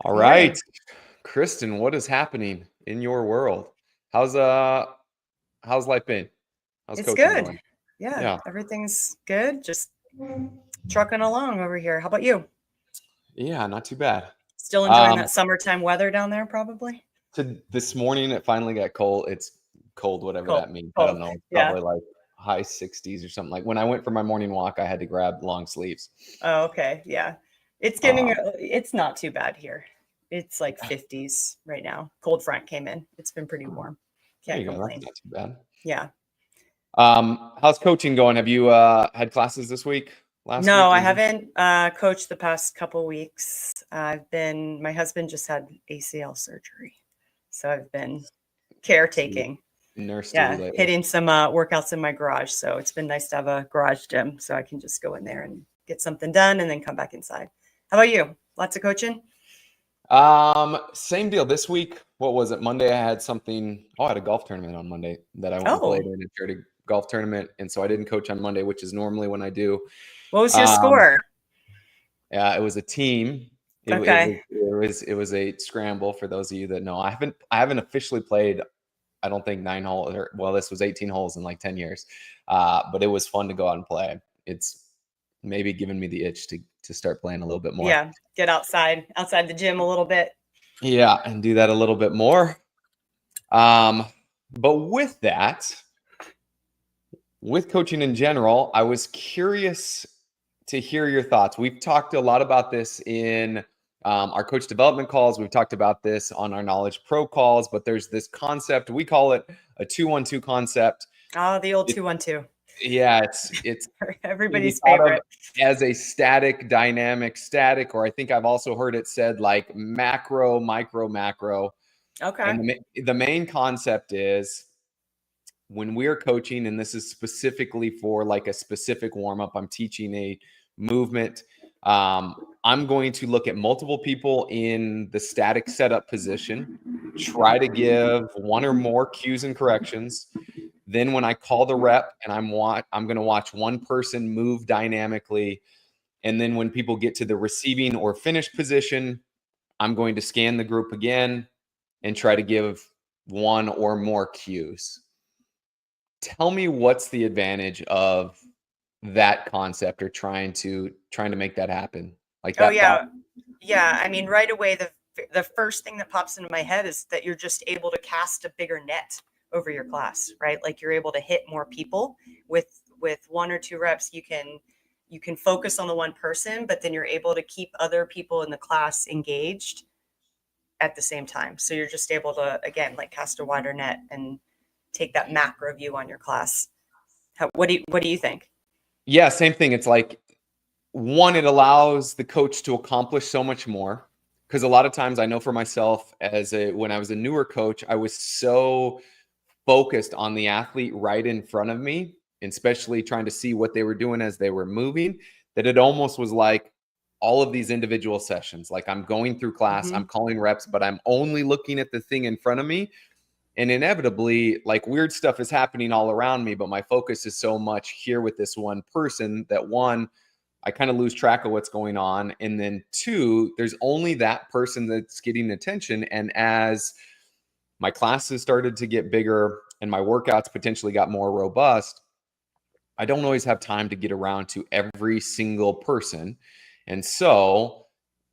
All Hey, right, Kristin, what is happening in your world? How's life been? How's it's coaching good. going? Yeah, Yeah, everything's good. Just trucking along over here. How about you? yeah, not too bad. Still enjoying Um, that summertime weather down there, probably? to this morning it finally got cold. It's cold, whatever Cold, that means. I don't cold. know. It's Yeah. probably like high 60s or something. Like when I went for my morning walk, I had to grab long sleeves. Oh, okay. Yeah. Um, It's not too bad here. It's like 50s right now. Cold front came in. It's been pretty warm. there Can't you go. That's complain. not too bad. Yeah. How's coaching going? Have you had classes this week, last No, week, I anything? haven't coached the past couple weeks. My husband just had ACL surgery. So I've been So you caretaking. nurse duty Yeah, lately. hitting some workouts in my garage. So it's been nice to have a garage gym so I can just go in there and get something done and then come back inside. How about you? Lots of coaching? Same deal this week. What was it? Monday I had something. Oh, I had a golf tournament on Monday that I went and played Oh, in a charity golf tournament, and so I didn't coach on Monday, which is normally when I do. what was your Um, score? yeah, it was a team. Okay. It was a scramble for those of you that know. I haven't officially played. I don't think 9 holes or well, this was 18 holes in like 10 years. But it was fun to go out and play. It's maybe given me the itch to start playing a little bit more. Yeah, get outside the gym a little bit. Yeah, and do that a little bit more. Um, but with that, with coaching in general, I was curious to hear your thoughts. We've talked a lot about this in our coach development calls. We've talked about this on our Knowledge Pro calls, but there's this concept. We call it a 2-1-2 concept. Oh, the old It, 2-1-2. yeah, it's maybe Everybody's thought of favorite. as a static, dynamic, static, or I think I've also heard it said like macro, micro, macro. Okay. And the main concept is when we're coaching, and this is specifically for like a specific warm up, I'm teaching a movement. I'm going to look at multiple people in the static setup position, try to give one or more cues and corrections. Then when I call the rep and I'm going to watch one person move dynamically. And then when people get to the receiving or finish position, I'm going to scan the group again and try to give one or more cues. Tell me what's the advantage of that concept or trying to make that happen, like Oh that thought. yeah. Yeah, I mean right away the first thing that pops into my head is that you're just able to cast a bigger net over your class, right? Like you're able to hit more people with one or two reps. You can focus on the one person, but then you're able to keep other people in the class engaged at the same time. So you're just able to again like cast a wider net and take that macro view on your class. What do you think? Yeah, same thing. It's like one, it allows the coach to accomplish so much more. Because a lot of times I know for myself when I was a newer coach, I was so focused on the athlete right in front of me, and especially trying to see what they were doing as they were moving, that it almost was like all of these individual sessions. Like I'm going through class, Mm-hmm. I'm calling reps, but I'm only looking at the thing in front of me. And inevitably, like weird stuff is happening all around me, but my focus is so much here with this one person that one, I kind of lose track of what's going on. And then two, there's only that person that's getting attention. And as my classes started to get bigger and my workouts potentially got more robust, I don't always have time to get around to every single person. And so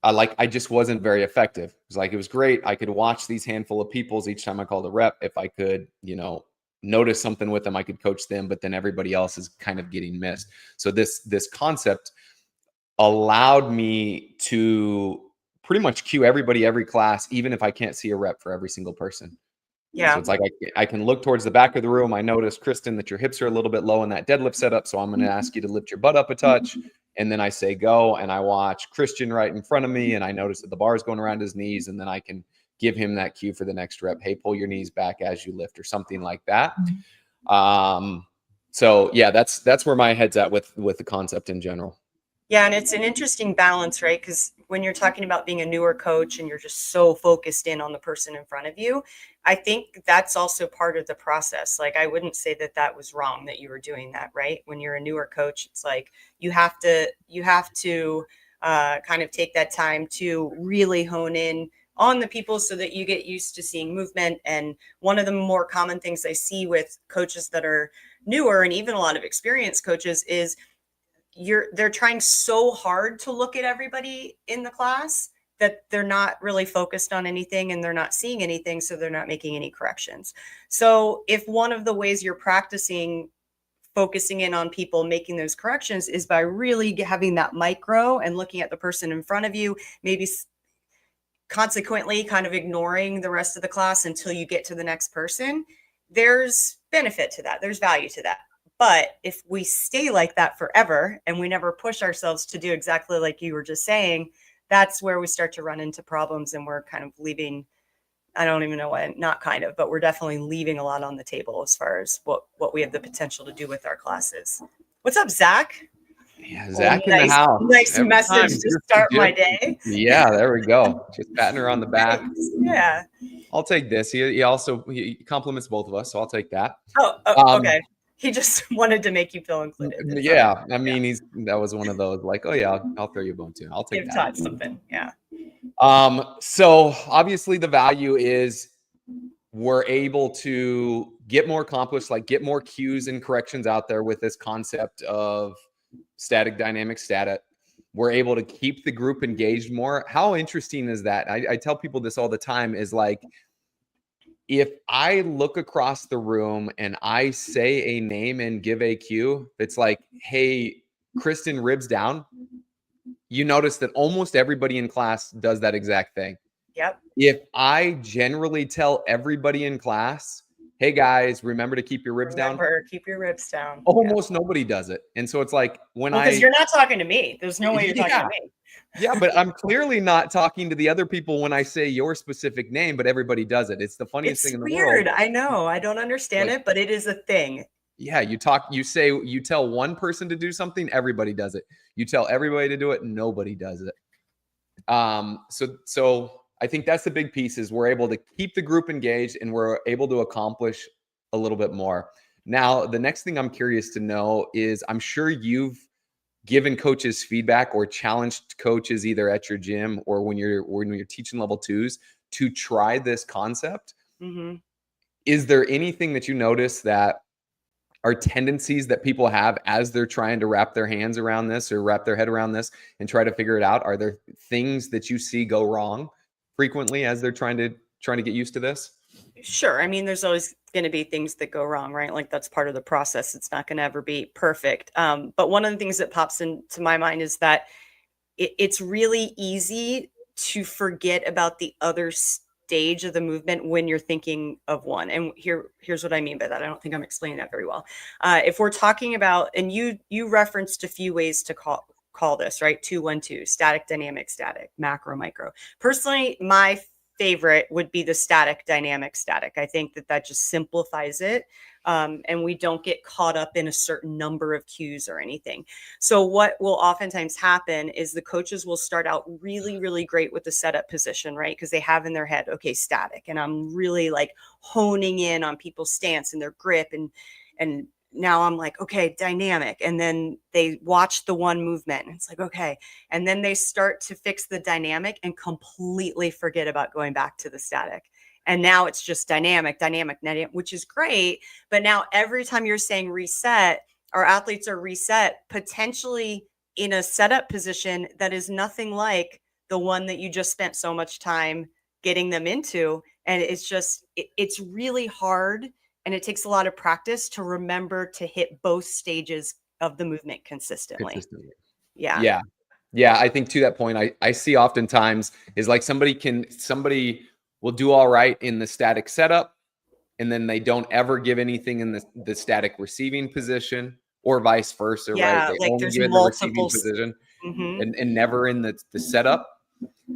I just wasn't very effective. It was great. I could watch these handful of peoples each time I called a rep. If I could, notice something with them, I could coach them, but then everybody else is kind of getting missed. So this concept allowed me to pretty much cue everybody every class, even if I can't see a rep for every single person. So Yeah. it's like I can look towards the back of the room. I notice, Kristin, that your hips are a little bit low in that deadlift setup. So I'm going to ask you to lift your butt up a touch. And then I say go, and I watch Christian right in front of me, and I notice that the bar is going around his knees, and then I can give him that cue for the next rep. Hey, pull your knees back as you lift, or something like that. So yeah, that's where my head's at with the concept in general. Yeah, and it's an interesting balance, right? Because when you're talking about being a newer coach and you're just so focused in on the person in front of you, I think that's also part of the process. Like, I wouldn't say that that was wrong that you were doing that, right? When you're a newer coach, it's like you have to kind of take that time to really hone in on the people so that you get used to seeing movement. And one of the more common things I see with coaches that are newer and even a lot of experienced coaches is they're trying so hard to look at everybody in the class that they're not really focused on anything and they're not seeing anything. So they're not making any corrections. So if one of the ways you're practicing focusing in on people making those corrections is by really having that micro and looking at the person in front of you, maybe consequently kind of ignoring the rest of the class until you get to the next person, there's benefit to that. There's value to that. But if we stay like that forever and we never push ourselves to do exactly like you were just saying, that's where we start to run into problems and we're kind of leaving, I don't even know what, not kind of, but we're definitely leaving a lot on the table as far as what we have the potential to do with our classes. What's up, Zach? Yeah, Zach in the house. Nice message to start my day. Yeah, there we go. Just patting her on the back. Yeah. I'll take this. He compliments both of us, so I'll take that. Okay. He just wanted to make you feel included. Yeah, I mean, that was one of those like, oh yeah, I'll throw you a bone too. I'll take Give that. Todd something. Yeah. So obviously the value is we're able to get more accomplished, like get more cues and corrections out there with this concept of static, dynamic, static. We're able to keep the group engaged more. How interesting is that? I tell people this all the time is like, if I look across the room and I say a name and give a cue, it's like, hey, Kristin, ribs down. You notice that almost everybody in class does that exact thing. Yep. If I generally tell everybody in class, hey guys, remember to keep your ribs down. Keep your ribs down. Almost nobody does it. And so it's like because you're not talking to me. There's no way you're talking to me. Yeah, but I'm clearly not talking to the other people when I say your specific name, but everybody does it. It's the funniest thing in the world. It's weird. I know. I don't understand it, but it is a thing. Yeah, you tell one person to do something, everybody does it. You tell everybody to do it, nobody does it. So I think that's the big piece is we're able to keep the group engaged and we're able to accomplish a little bit more. Now, the next thing I'm curious to know is I'm sure you've given coaches feedback or challenged coaches either at your gym or when you're teaching level 2s to try this concept. Mm-hmm. Is there anything that you notice that are tendencies that people have as they're trying to wrap their hands around this or wrap their head around this and try to figure it out? Are there things that you see go wrong frequently as they're trying to get used to this? Sure. I mean, there's always going to be things that go wrong, right? Like that's part of the process. It's not going to ever be perfect. But one of the things that pops into my mind is that it's really easy to forget about the other stage of the movement when you're thinking of one. And here's what I mean by that. I don't think I'm explaining that very well. If we're talking about, and you referenced a few ways to call this, right? 2-1-2, static, dynamic, static, macro, micro. Personally, my favorite would be the static, dynamic, static. I think that just simplifies it. And we don't get caught up in a certain number of cues or anything. So what will oftentimes happen is the coaches will start out really, really great with the setup position, right? Because they have in their head, okay, static. And I'm really like honing in on people's stance and their grip. And now I'm like, okay, dynamic. And then they watch the one movement and it's like, okay. And then they start to fix the dynamic and completely forget about going back to the static. And now it's just dynamic, which is great. But now every time you're saying reset, our athletes are reset potentially in a setup position that is nothing like the one that you just spent so much time getting them into. And it's just, it's really hard. And it takes a lot of practice to remember to hit both stages of the movement consistently. Yeah. I think to that point, I see oftentimes is like somebody will do all right in the static setup and then they don't ever give anything in the static receiving position or vice versa, right? They like only there's give in the receiving position mm-hmm. and never in the setup.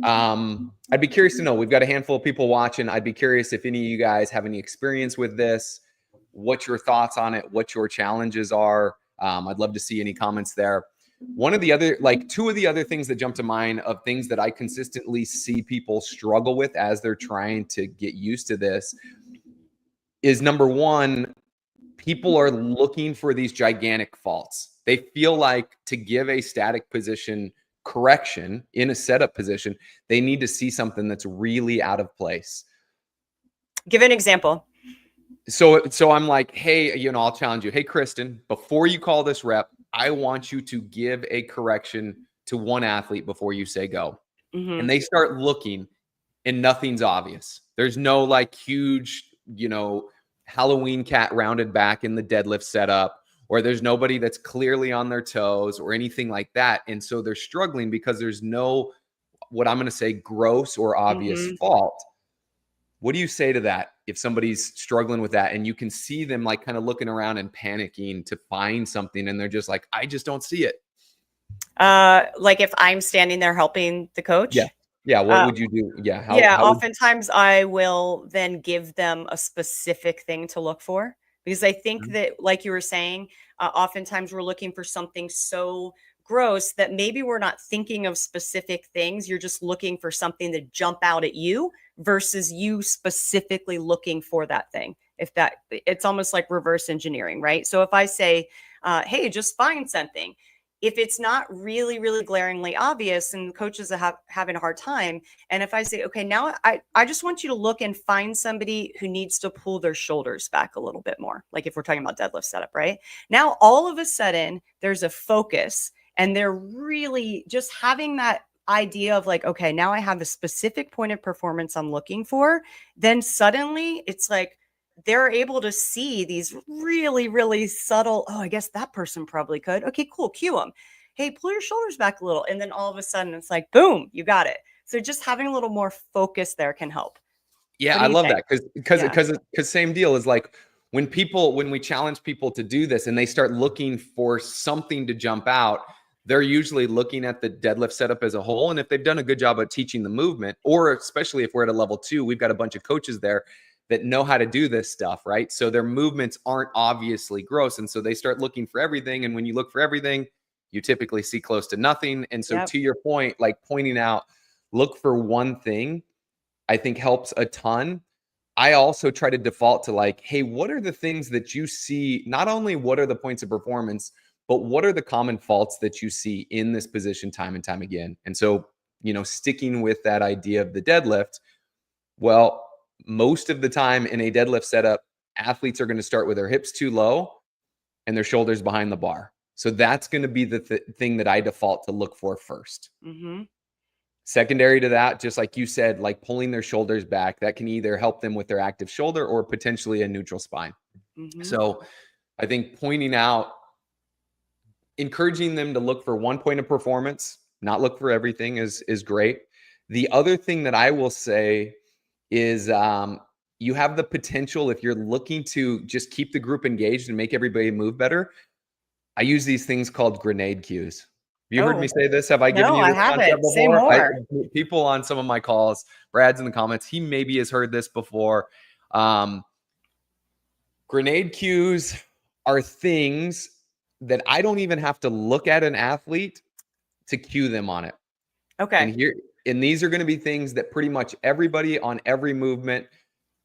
I'd be curious to know, we've got a handful of people watching. I'd be curious if any of you guys have any experience with this, what your thoughts on it, what your challenges are. I'd love to see any comments there. Two of the other things that jump to mind of things that I consistently see people struggle with as they're trying to get used to this is number one, people are looking for these gigantic faults. They feel like to give a static position correction in a setup position, they need to see something that's really out of place. Give an example. So I'm like, hey, you know, I'll challenge you. Hey, Kristin, before you call this rep, I want you to give a correction to one athlete before you say go. And they start looking and nothing's obvious. There's no like huge, you know, Halloween cat rounded back in the deadlift setup, or there's nobody that's clearly on their toes or anything like that. And so they're struggling because there's no, what I'm going to say, gross or obvious fault. What do you say to that if somebody's struggling with that and you can see them like kind of looking around and panicking to find something and they're just like, I just don't see it? Like if I'm standing there helping the coach? Yeah. Yeah. What would you do? Yeah. Oftentimes I will then give them a specific thing to look for, because I think that, like you were saying, oftentimes we're looking for something so gross that maybe we're not thinking of specific things. You're just looking for something to jump out at you versus you specifically looking for that thing. It's almost like reverse engineering, right? So if I say, hey, just find something. If it's not really, really glaringly obvious and coaches are having a hard time, and if I say, okay, now I just want you to look and find somebody who needs to pull their shoulders back a little bit more, like if we're talking about deadlift setup, right? Now, all of a sudden, there's a focus and they're really just having that idea of like, okay, now I have a specific point of performance I'm looking for. Then suddenly it's like, they're able to see these really, really subtle, oh, I guess that person probably could. Okay, cool. Cue them. Hey, pull your shoulders back a little. And then all of a sudden it's like, boom, you got it. So just having a little more focus there can help. Yeah, I love that because same deal is like when we challenge people to do this and they start looking for something to jump out, they're usually looking at the deadlift setup as a whole. And if they've done a good job of teaching the movement, or especially if we're at a level 2, we've got a bunch of coaches there that know how to do this stuff, right? So their movements aren't obviously gross. And so they start looking for everything. And when you look for everything, you typically see close to nothing. And so to your point, like pointing out, look for one thing, I think helps a ton. I also try to default to like, hey, what are the things that you see? Not only what are the points of performance, but what are the common faults that you see in this position time and time again? And so, you know, sticking with that idea of the deadlift, well, most of the time in a deadlift setup, athletes are going to start with their hips too low and their shoulders behind the bar. So that's going to be the thing that I default to look for first. Secondary to that, just like you said, like pulling their shoulders back, that can either help them with their active shoulder or potentially a neutral spine. So I think pointing out, encouraging them to look for one point of performance, not look for everything is great. The other thing that I will say is you have the potential, if you're looking to just keep the group engaged and make everybody move better, I use these things called grenade cues. Have you heard me say this? Have I given you this concept before? Say more. People on some of my calls, Brad's in the comments, he maybe has heard this before. Grenade cues are things that I don't even have to look at an athlete to cue them on it. Okay. And these are going to be things that pretty much everybody on every movement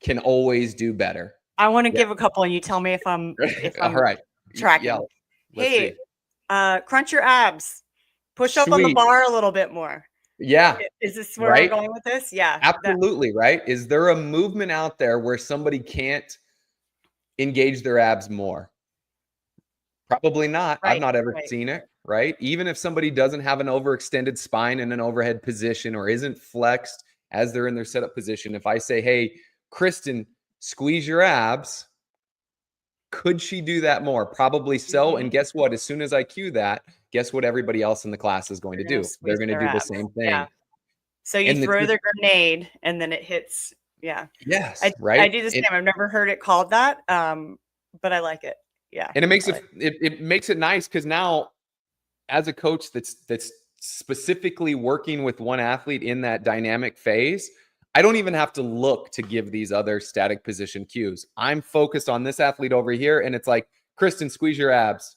can always do better. I want to give a couple and you tell me if I'm all right tracking. Yeah, hey, crunch your abs. Push up on the bar a little bit more. Yeah. Is this where we're going with this? Yeah. Absolutely, right? Is there a movement out there where somebody can't engage their abs more? Probably not. Right, I've not ever seen it, right? Even if somebody doesn't have an overextended spine in an overhead position or isn't flexed as they're in their setup position, if I say, hey, Kristin, squeeze your abs, could she do that more? Probably so. And guess what? As soon as I cue that, guess what everybody else in the class is going to do? They're going to do the same thing. Yeah. So you throw the grenade and then it hits. Yeah. Yes. I do the same. I've never heard it called that, but I like it. Yeah. And it makes it makes it nice because now, as a coach that's specifically working with one athlete in that dynamic phase, I don't even have to look to give these other static position cues. I'm focused on this athlete over here, and it's like, Kristin, squeeze your abs.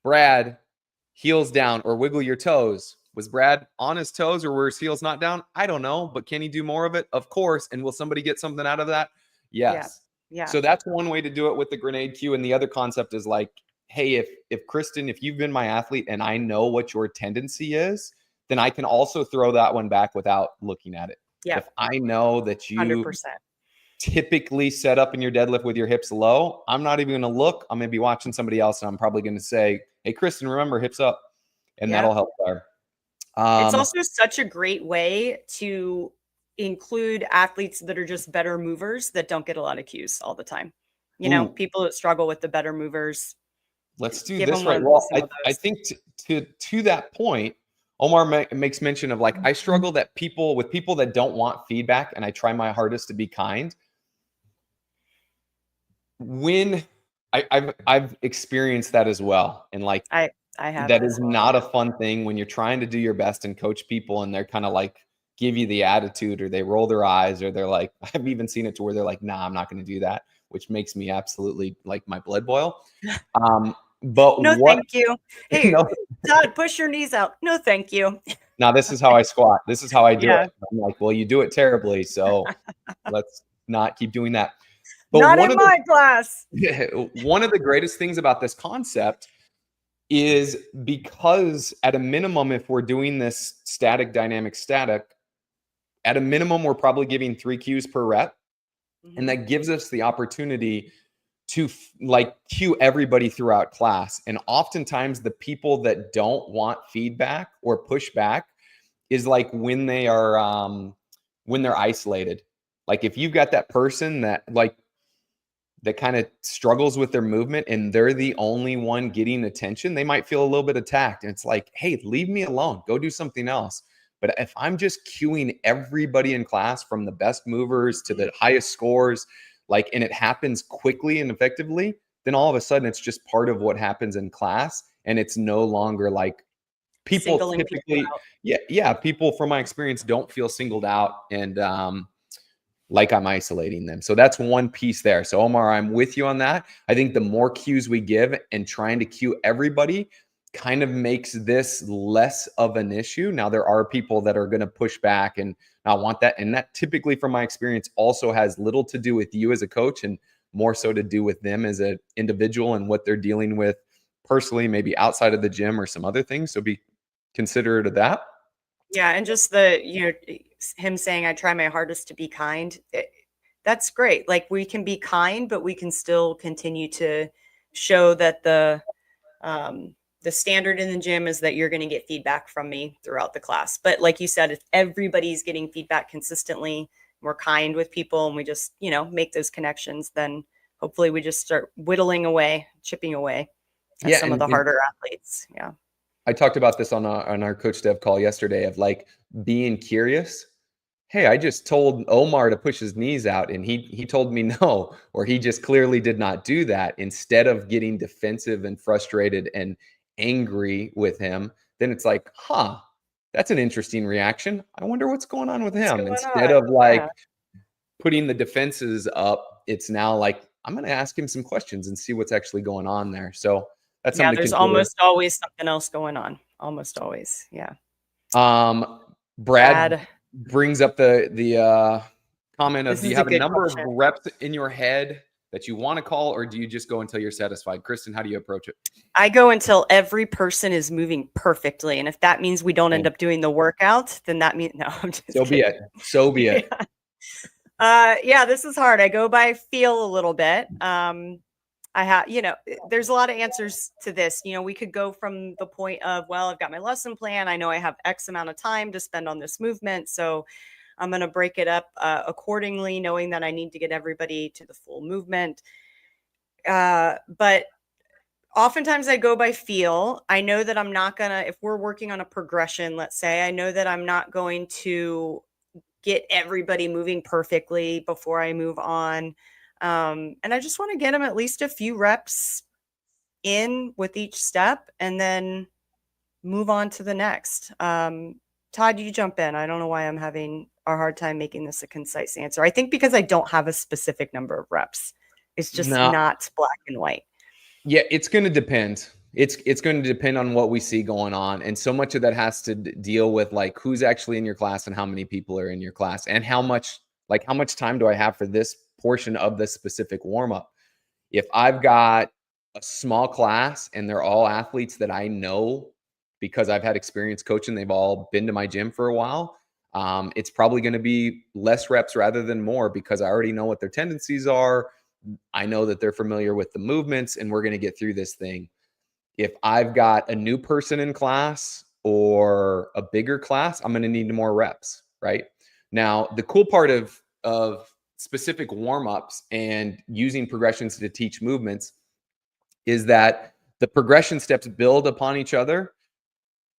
Brad, heels down or wiggle your toes. Was Brad on his toes or were his heels not down? I don't know, but can he do more of it? Of course. And will somebody get something out of that? Yes. Yeah. So that's one way to do it with the grenade cue. And the other concept is like, hey, if Kristin, if you've been my athlete and I know what your tendency is, then I can also throw that one back without looking at it. Yeah. If I know that you 100%. typically set up in your deadlift with your hips low, I'm not even going to look. I'm going to be watching somebody else, and I'm probably going to say, hey, Kristin, remember, hips up. And Yeah. that'll help there. It's also such a great way to include athletes that are just better movers that don't get a lot of cues all the time. You know, people that struggle with the better movers. Let's do Give this them right. one- Well, some of I those. think to that point, Omar makes mention of like, I struggle that with people that don't want feedback, and I try my hardest to be kind. When I've experienced that as well. And like, I have that it is as well. not a fun thing when you're trying to do your best and coach people, and they're kind of like give you the attitude, or they roll their eyes, or they're like, I've even seen it to where they're like, nah, I'm not going to do that, which makes me absolutely like my blood boil. But No, thank you. Hey, no, Todd, push your knees out. No, thank you. now this is how I squat. This is how I do Yeah. it. I'm like, well, you do it terribly, so let's not keep doing that. But Not in my class. one of the greatest things about this concept is because at a minimum, if we're doing this static, dynamic, static, at a minimum, we're probably giving 3 cues per rep. And that gives us the opportunity to like cue everybody throughout class. And oftentimes the people that don't want feedback or push back is like when they are, when they're isolated. Like if you've got that person that like, that kind of struggles with their movement and they're the only one getting attention, they might feel a little bit attacked. And it's like, hey, leave me alone, go do something else. But if I'm just cueing everybody in class from the best movers to the highest scores, like, and it happens quickly and effectively, then all of a sudden it's just part of what happens in class. And it's no longer like people Singling typically, people out. yeah, people from my experience don't feel singled out and like I'm isolating them. So that's one piece there. So Omar, I'm with you on that. I think the more cues we give and trying to cue everybody kind of makes this less of an issue. Now, there are people that are going to push back and not want that. And that typically, from my experience, also has little to do with you as a coach and more so to do with them as an individual and what they're dealing with personally, maybe outside of the gym or some other things. So be considerate of that. Yeah, and just him saying, I try my hardest to be kind. That's great. Like we can be kind, but we can still continue to show that the standard in the gym is that you're going to get feedback from me throughout the class. But like you said, if everybody's getting feedback consistently, we're kind with people and we just, make those connections, then hopefully we just start whittling away, chipping away at some of the harder athletes. Yeah. I talked about this on our Coach Dev call yesterday of like being curious. Hey, I just told Omar to push his knees out and he told me no, or he just clearly did not do that. Instead of getting defensive and frustrated and angry with him, then it's like, that's an interesting reaction. I wonder what's going on with him. Instead of like putting the defenses up, it's now like, I'm going to ask him some questions and see what's actually going on there. So that's something there's almost always something else going on. Almost always. Yeah. Brad brings up the comment of, do you have a number of reps in your head that you want to call, or do you just go until you're satisfied? Kristin, how do you approach it? I go until every person is moving perfectly. And if that means we don't end up doing the workout, then that means, no, I'm just so kidding. So be it. Yeah, this is hard. I go by feel a little bit. I have, there's a lot of answers to this. We could go from the point of, well, I've got my lesson plan. I know I have X amount of time to spend on this movement. So I'm going to break it up accordingly, knowing that I need to get everybody to the full movement. But oftentimes I go by feel. I know that I'm not going to, if we're working on a progression, let's say, I know that I'm not going to get everybody moving perfectly before I move on. And I just want to get them at least a few reps in with each step and then move on to the next. Todd, you jump in. I don't know why I'm having a hard time making this a concise answer. I think because I don't have a specific number of reps. It's just not black and white. Yeah, it's going to depend. It's going to depend on what we see going on. And so much of that has to deal with like who's actually in your class and how many people are in your class and how much time do I have for this portion of this specific warm-up. If I've got a small class and they're all athletes that I know because I've had experience coaching. They've all been to my gym for a while. It's probably going to be less reps rather than more because I already know what their tendencies are. I know that they're familiar with the movements, and we're going to get through this thing. If I've got a new person in class or a bigger class, I'm going to need more reps, right? Now, the cool part of specific warm-ups and using progressions to teach movements is that the progression steps build upon each other.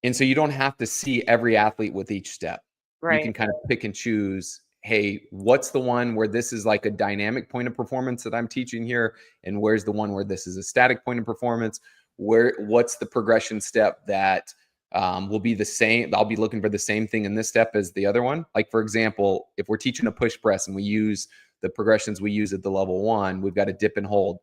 And so you don't have to see every athlete with each step. You can kind of pick and choose, hey, what's the one where this is like a dynamic point of performance that I'm teaching here? And where's the one where this is a static point of performance? What's the progression step that will be the same? I'll be looking for the same thing in this step as the other one. Like, for example, if we're teaching a push press and we use the progressions we use at the level 1, we've got a dip and hold.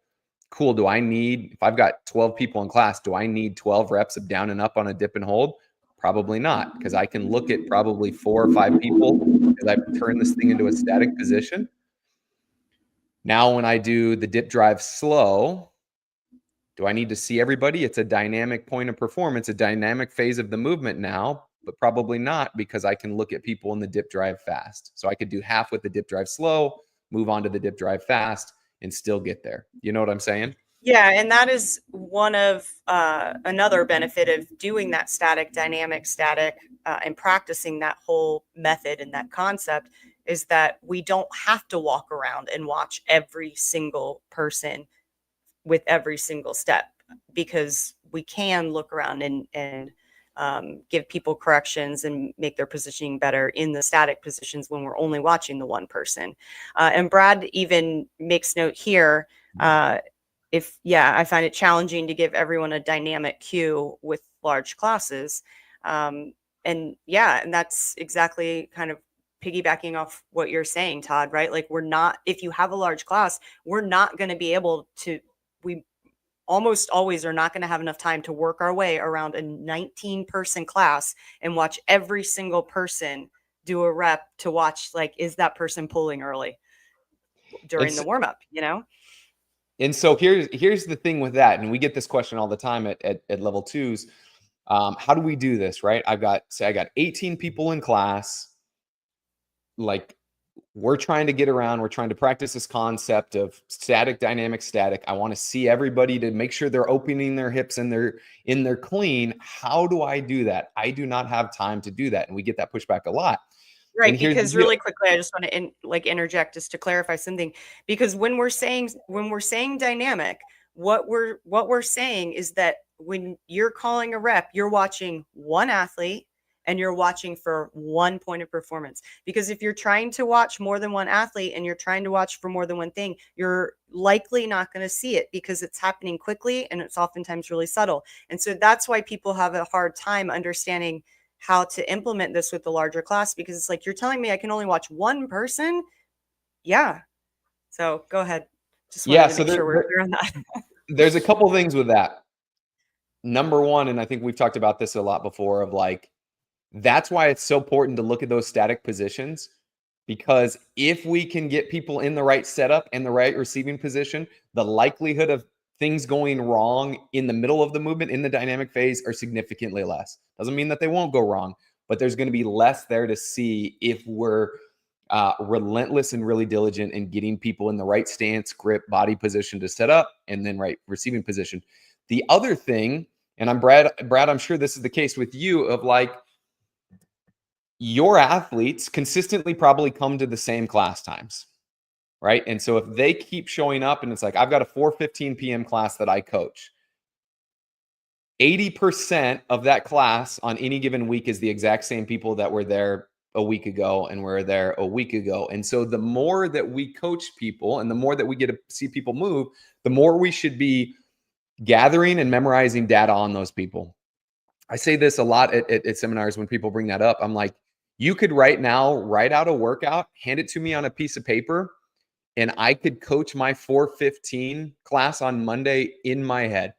Cool. Do I need, if I've got 12 people in class, do I need 12 reps of down and up on a dip and hold? Probably not, because I can look at probably 4 or 5 people as I turn this thing into a static position. Now, when I do the dip drive slow, do I need to see everybody? It's a dynamic point of performance, a dynamic phase of the movement now, but probably not, because I can look at people in the dip drive fast. So I could do half with the dip drive slow, move on to the dip drive fast, and still get there. You know what I'm saying? Yeah, and that is one of another benefit of doing that static, dynamic, static, and practicing that whole method and that concept is that we don't have to walk around and watch every single person with every single step, because we can look around and give people corrections and make their positioning better in the static positions when we're only watching the one person. And Brad even makes note here, I find it challenging to give everyone a dynamic cue with large classes. And that's exactly kind of piggybacking off what you're saying, Todd, right? Like, if you have a large class, we're not going to be able to, we almost always are not going to have enough time to work our way around a 19-person class and watch every single person do a rep to watch, like, is that person pulling early during the warm-up, And so here's the thing with that, and we get this question all the time at level 2s. How do we do this, right? I got 18 people in class. Like, we're trying to get around. We're trying to practice this concept of static, dynamic, static. I want to see everybody to make sure they're opening their hips and they're clean. How do I do that? I do not have time to do that, and we get that pushback a lot. Right, because really quickly, I just want to interject just to clarify something, because when we're saying dynamic, what we're saying is that when you're calling a rep, you're watching one athlete and you're watching for one point of performance. Because if you're trying to watch more than one athlete and you're trying to watch for more than one thing, you're likely not going to see it because it's happening quickly and it's oftentimes really subtle. And so that's why people have a hard time understanding how to implement this with the larger class, because it's like, you're telling me I can only watch one person? Yeah. So go ahead. Just wanted to make sure we're clear on that. There's a couple things with that. Number one, and I think we've talked about this a lot before, of like, that's why it's so important to look at those static positions, because if we can get people in the right setup and the right receiving position, the likelihood of things going wrong in the middle of the movement in the dynamic phase are significantly less. Doesn't mean that they won't go wrong, but there's going to be less there to see if we're relentless and really diligent in getting people in the right stance, grip, body position to set up, and then right receiving position. The other thing, and I'm Brad, I'm sure this is the case with you, of like, your athletes consistently probably come to the same class times, right? And so if they keep showing up and it's like, I've got a 4:15 p.m. class that I coach, 80% of that class on any given week is the exact same people that were there a week ago and were there a week ago. And so the more that we coach people and the more that we get to see people move, the more we should be gathering and memorizing data on those people. I say this a lot at seminars when people bring that up. I'm like, you could right now write out a workout, hand it to me on a piece of paper, and I could coach my 4:15 class on Monday in my head.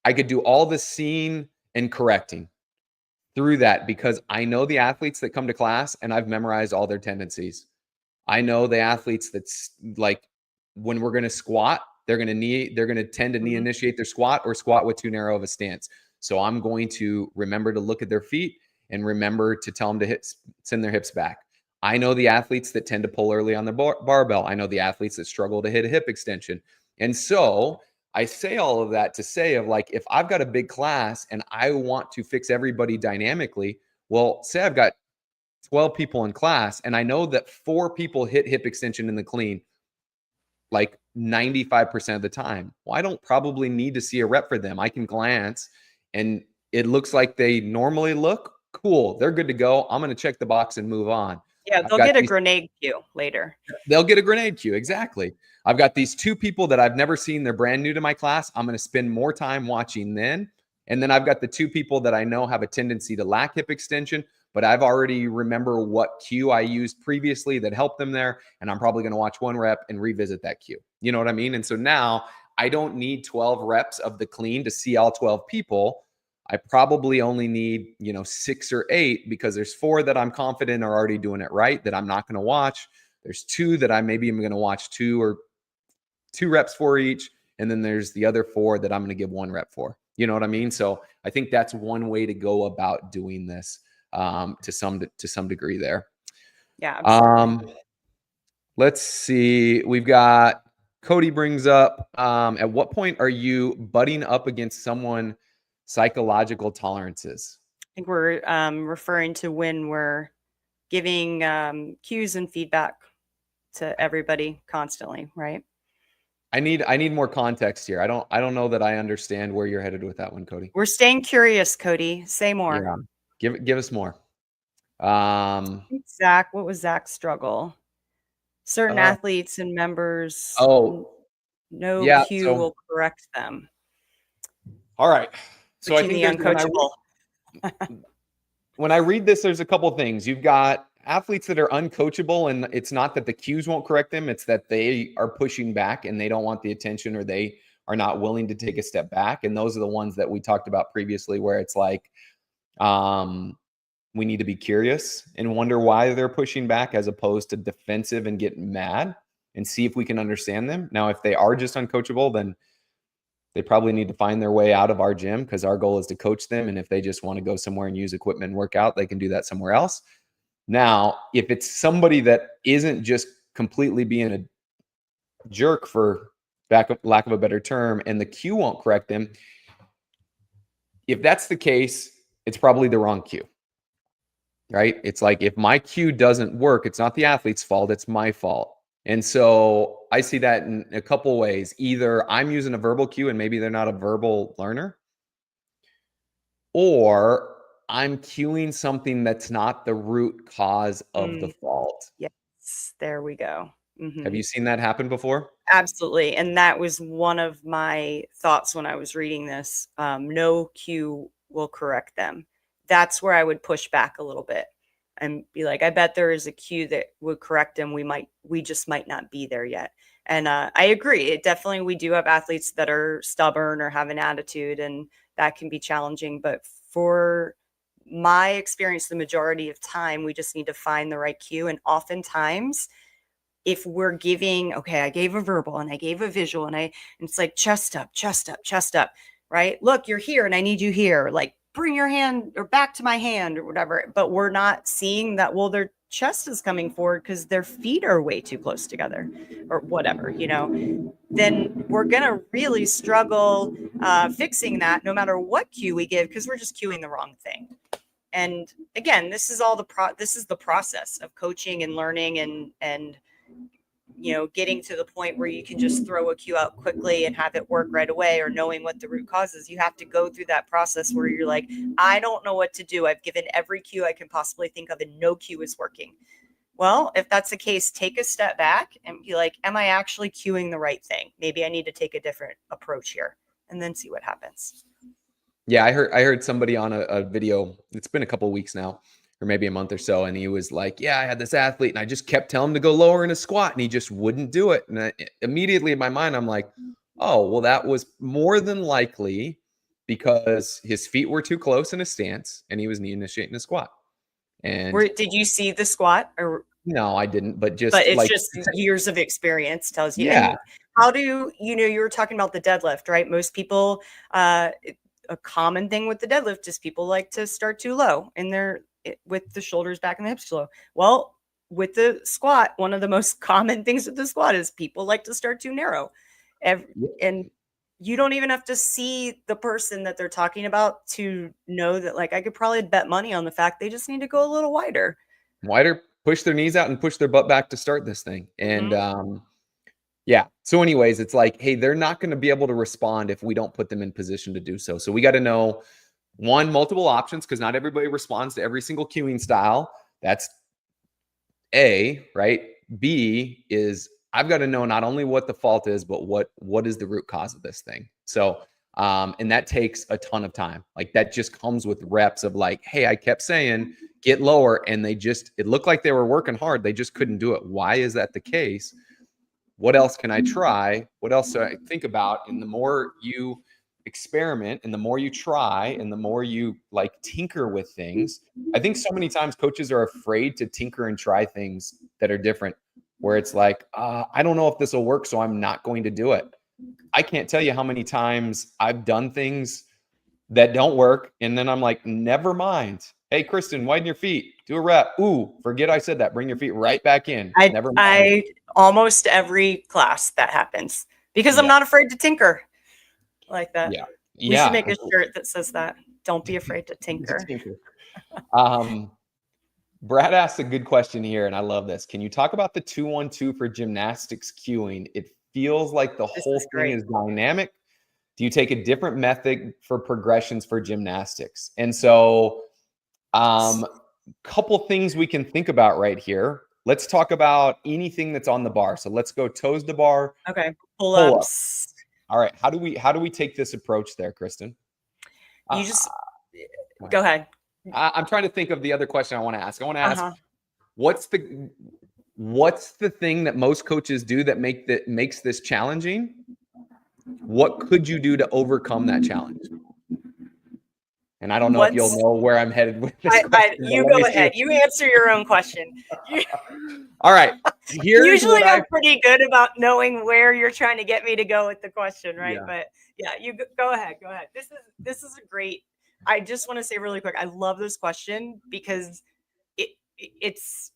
I could do all the seeing and correcting through that because I know the athletes that come to class and I've memorized all their tendencies. I know the athletes that's like, when we're going to squat, they're going to tend to knee initiate their squat or squat with too narrow of a stance. So I'm going to remember to look at their feet and remember to tell them to send their hips back. I know the athletes that tend to pull early on the barbell. I know the athletes that struggle to hit a hip extension. And so I say all of that to say of like, if I've got a big class and I want to fix everybody dynamically, well, say I've got 12 people in class and I know that 4 people hit hip extension in the clean like 95% of the time. Well, I don't probably need to see a rep for them. I can glance and it looks like they normally look. Cool. They're good to go. I'm going to check the box and move on. Yeah, they'll get a grenade cue later. They'll get a grenade cue. Exactly. I've got these 2 people that I've never seen. They're brand new to my class. I'm going to spend more time watching then. And then I've got the 2 people that I know have a tendency to lack hip extension, but I've already remember what cue I used previously that helped them there. And I'm probably going to watch 1 rep and revisit that cue. You know what I mean? And so now I don't need 12 reps of the clean to see all 12 people. I probably only need, 6 or 8 because there's 4 that I'm confident are already doing it right that I'm not going to watch. There's 2 that I maybe am going to watch 2 reps for each. And then there's the other 4 that I'm going to give 1 rep for. You know what I mean? So I think that's one way to go about doing this to some degree there. Yeah. Absolutely. Let's see. We've got Cody brings up, at what point are you butting up against someone psychological tolerances? I think we're referring to when we're giving cues and feedback to everybody constantly, right? I need more context here. I don't know that I understand where you're headed with that one, Cody. We're staying curious, Cody. Say more. Yeah. Give us more. Zach, what was Zach's struggle? Certain athletes and members. No cue will correct them. All right. So I think when I read this, there's a couple things. You've got athletes that are uncoachable, and it's not that the cues won't correct them. It's that they are pushing back and they don't want the attention, or they are not willing to take a step back. And those are the ones that we talked about previously, where it's like, we need to be curious and wonder why they're pushing back as opposed to defensive and get mad, and see if we can understand them. Now, if they are just uncoachable, then they probably need to find their way out of our gym, because our goal is to coach them. And if they just want to go somewhere and use equipment and work out, they can do that somewhere else. Now, if it's somebody that isn't just completely being a jerk, for lack of a better term, and the cue won't correct them, if that's the case, it's probably the wrong cue, right? It's like, if my cue doesn't work, it's not the athlete's fault, it's my fault. And so I see that in a couple ways. Either I'm using a verbal cue and maybe they're not a verbal learner, or I'm cueing something that's not the root cause of the fault. Yes, there we go. Mm-hmm. Have you seen that happen before? Absolutely. And that was one of my thoughts when I was reading this. No cue will correct them. That's where I would push back a little bit and be like, I bet there is a cue that would correct them. We just might not be there yet. And I agree. We do have athletes that are stubborn or have an attitude, and that can be challenging. But for my experience, the majority of time, we just need to find the right cue. And oftentimes, if we're giving, I gave a verbal and I gave a visual, and it's like chest up, right? Look, you're here and I need you here. Like, bring your hand or back to my hand or whatever. But we're not seeing that, well, their chest is coming forward because their feet are way too close together or whatever, then we're going to really struggle fixing that no matter what cue we give, because we're just cueing the wrong thing. And again, this is the process of coaching and learning and getting to the point where you can just throw a cue out quickly and have it work right away, or knowing what the root cause is. You have to go through that process where you're like, I don't know what to do. I've given every cue I can possibly think of and no cue is working. Well, if that's the case, take a step back and be like, am I actually cueing the right thing? Maybe I need to take a different approach here, and then see what happens. Yeah, I heard somebody on a video. It's been a couple of weeks now, or maybe a month or so. And he was like, yeah, I had this athlete and I just kept telling him to go lower in a squat and he just wouldn't do it. And immediately in my mind, I'm like, oh, well, that was more than likely because his feet were too close in a stance and he was initiating a squat. And did you see the squat? Or no, I didn't, but it's like, just years of experience tells you. Yeah. How do you were talking about the deadlift, right? Most people, a common thing with the deadlift is people like to start too low with the shoulders back and the hips low. Well, with the squat, one of the most common things with the squat is people like to start too narrow. And you don't even have to see the person that they're talking about to know that, like, I could probably bet money on the fact they just need to go a little wider. Push their knees out and push their butt back to start this thing. And yeah. So anyways, it's like, hey, they're not going to be able to respond if we don't put them in position to do so. So we got to know, one, multiple options, because not everybody responds to every single cueing style. That's A, right? B is I've got to know not only what the fault is, but what is the root cause of this thing. So, and that takes a ton of time. Like that just comes with reps of like, hey, I kept saying get lower, and it looked like they were working hard. They just couldn't do it. Why is that the case? What else can I try? What else do I think about? And the more you experiment and the more you try and the more you like tinker with things, I think so many times coaches are afraid to tinker and try things that are different, where it's like, I don't know if this will work, so I'm not going to do it. I can't tell you how many times I've done things that don't work. And then I'm like, never mind. Hey, Kristin, widen your feet. Do a rep. Ooh, forget I said that. Bring your feet right back in. Never mind. Almost every class that happens because I'm not afraid to tinker like that. Yeah. We should make a shirt that says that. Don't be afraid to tinker. Brad asked a good question here, and I love this. Can you talk about the 2-1-2 for gymnastics cueing? It feels like the whole thing is dynamic. Do you take a different method for progressions for gymnastics? And so couple things we can think about right here. Let's talk about anything that's on the bar. So let's go toes to bar. Okay. Pull-ups. All right. How do we take this approach there, Kristin? You just go ahead. I'm trying to think of the other question I want to ask. I want to ask, what's the thing that most coaches do that makes this challenging? What could you do to overcome that challenge? And I don't know if you'll know where I'm headed with this. You go ahead. You answer your own question. All right. Usually I'm pretty good about knowing where you're trying to get me to go with the question, right? Yeah. But yeah, you go ahead. Go ahead. This is a great. I just want to say really quick, I love this question because it's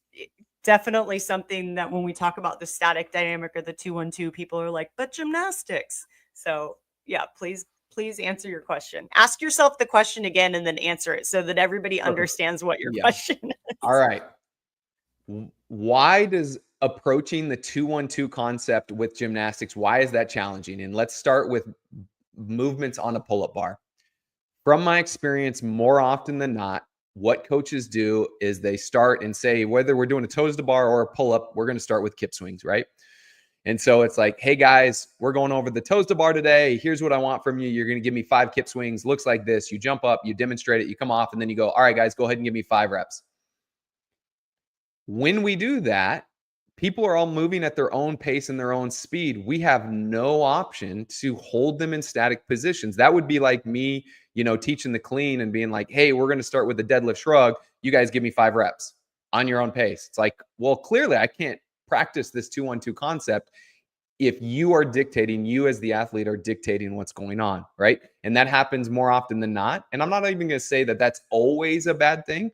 definitely something that when we talk about the static dynamic or the 2-1-2, people are like, but gymnastics. So yeah, please answer your question. Ask yourself the question again and then answer it so that everybody understands what your question is. All right. Why does approaching the 2-1-2 concept with gymnastics, why is that challenging? And let's start with movements on a pull-up bar. From my experience, more often than not, what coaches do is they start and say, whether we're doing a toes to bar or a pull-up, we're going to start with kip swings, right? And so it's like, hey guys, we're going over the toes to bar today. Here's what I want from you. You're going to give me 5 kip swings. Looks like this. You jump up, you demonstrate it, you come off, and then you go, all right, guys, go ahead and give me 5 reps. When we do that, people are all moving at their own pace and their own speed. We have no option to hold them in static positions. That would be like me, teaching the clean and being like, hey, we're going to start with the deadlift shrug. You guys give me 5 reps on your own pace. It's like, well, clearly I can't practice this 2-1-2 concept if you as the athlete are dictating what's going on, right? And that happens more often than not. And I'm not even going to say that that's always a bad thing.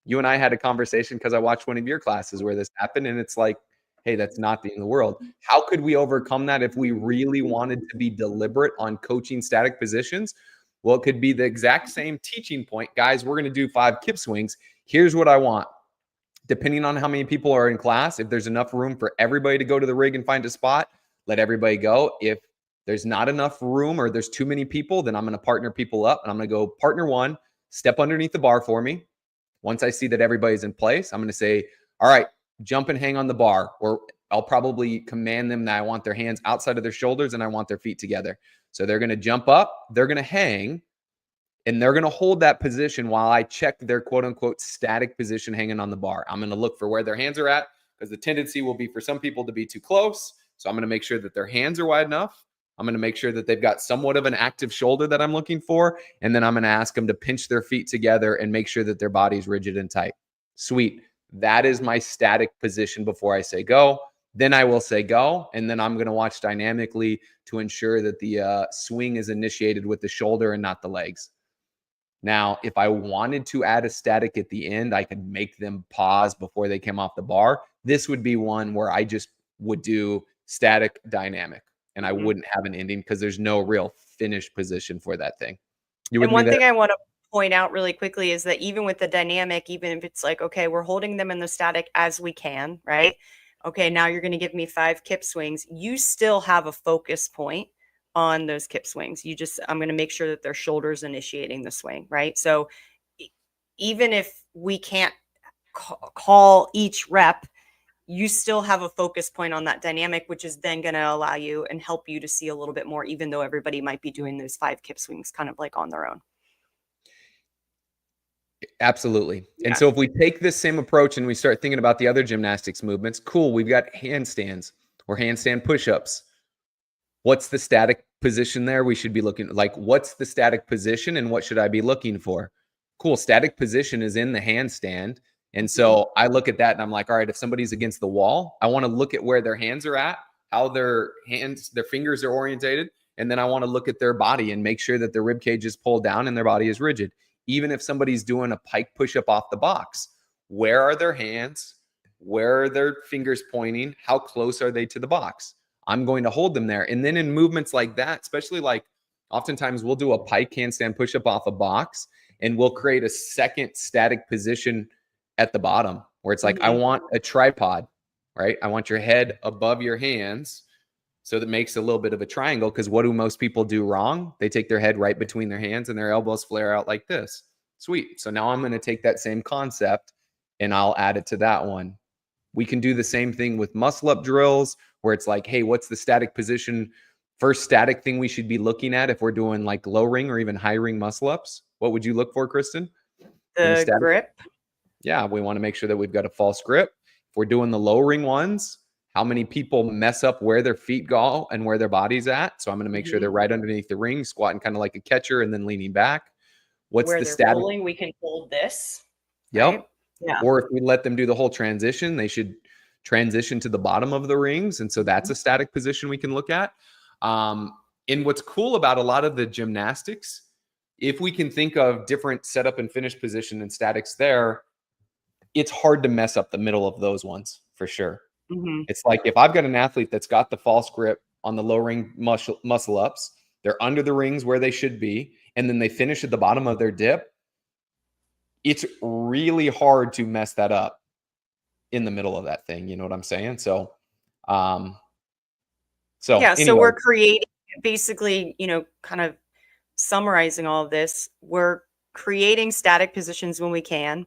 You and I had a conversation because I watched one of your classes where this happened, and it's like, hey, that's not the end of the world. How could we overcome that if we really wanted to be deliberate on coaching static positions? Well, it could be the exact same teaching point. Guys, we're going to do 5 kip swings. Here's what I want. Depending on how many people are in class, if there's enough room for everybody to go to the rig and find a spot, let everybody go. If there's not enough room or there's too many people, then I'm going to partner people up, and I'm going to go partner 1, step underneath the bar for me. Once I see that everybody's in place, I'm going to say, all right, jump and hang on the bar, or I'll probably command them that I want their hands outside of their shoulders and I want their feet together. So they're going to jump up, they're going to hang, and they're going to hold that position while I check their quote unquote static position hanging on the bar. I'm going to look for where their hands are at, because the tendency will be for some people to be too close. So I'm going to make sure that their hands are wide enough. I'm going to make sure that they've got somewhat of an active shoulder that I'm looking for. And then I'm going to ask them to pinch their feet together and make sure that their body's rigid and tight. Sweet. That is my static position before I say go. then I will say go. And then I'm going to watch dynamically to ensure that the swing is initiated with the shoulder and not the legs. Now, if I wanted to add a static at the end, I could make them pause before they came off the bar. This would be one where I just would do static dynamic and I wouldn't have an ending because there's no real finish position for that thing. You And one thing I want to point out really quickly is that even with the dynamic, even if it's like, okay, we're holding them in the static as we can, right? Okay, now you're going to give me 5 kip swings. You still have a focus point on those kip swings. I'm going to make sure that their shoulders initiating the swing, right? So even if we can't call each rep, you still have a focus point on that dynamic, which is then going to allow you and help you to see a little bit more, even though everybody might be doing those 5 kip swings kind of like on their own. Absolutely. And so if we take this same approach and we start thinking about the other gymnastics movements, cool, we've got handstands or handstand push-ups. What's the static position there? We should be looking like, what's the static position and what should I be looking for? Cool. Static position is in the handstand. And so I look at that and I'm like, all right, if somebody's against the wall, I want to look at where their hands are at, how their fingers are orientated. And then I want to look at their body and make sure that their rib cage is pulled down and their body is rigid. Even if somebody's doing a pike push-up off the box, where are their hands? Where are their fingers pointing? How close are they to the box? I'm going to hold them there. And then in movements like that, especially like oftentimes we'll do a pike handstand push-up off a box and we'll create a second static position at the bottom where it's like, I want a tripod, right? I want your head above your hands. So that makes a little bit of a triangle, because what do most people do wrong? They take their head right between their hands and their elbows flare out like this. Sweet. So now I'm going to take that same concept and I'll add it to that one. We can do the same thing with muscle up drills where it's like, hey, what's the static position? First static thing we should be looking at if we're doing like low ring or even high ring muscle ups. What would you look for, Kristin? The grip. Yeah, we want to make sure that we've got a false grip. If we're doing the low ring ones, how many people mess up where their feet go and where their body's at? So I'm going to make sure they're right underneath the ring, squatting kind of like a catcher and then leaning back. What's where the they're static? rolling, we can hold this. Yep. Right? Yeah. Or if we let them do the whole transition, they should transition to the bottom of the rings. And so that's a static position we can look at. And what's cool about a lot of the gymnastics, if we can think of different setup and finish position and statics there, it's hard to mess up the middle of those ones for sure. It's like if I've got an athlete that's got the false grip on the low ring muscle ups, they're under the rings where they should be, and then they finish at the bottom of their dip, it's really hard to mess that up in the middle of that thing. You know what I'm saying? So, yeah, anyway. So we're creating basically, kind of summarizing all of this. We're creating static positions when we can.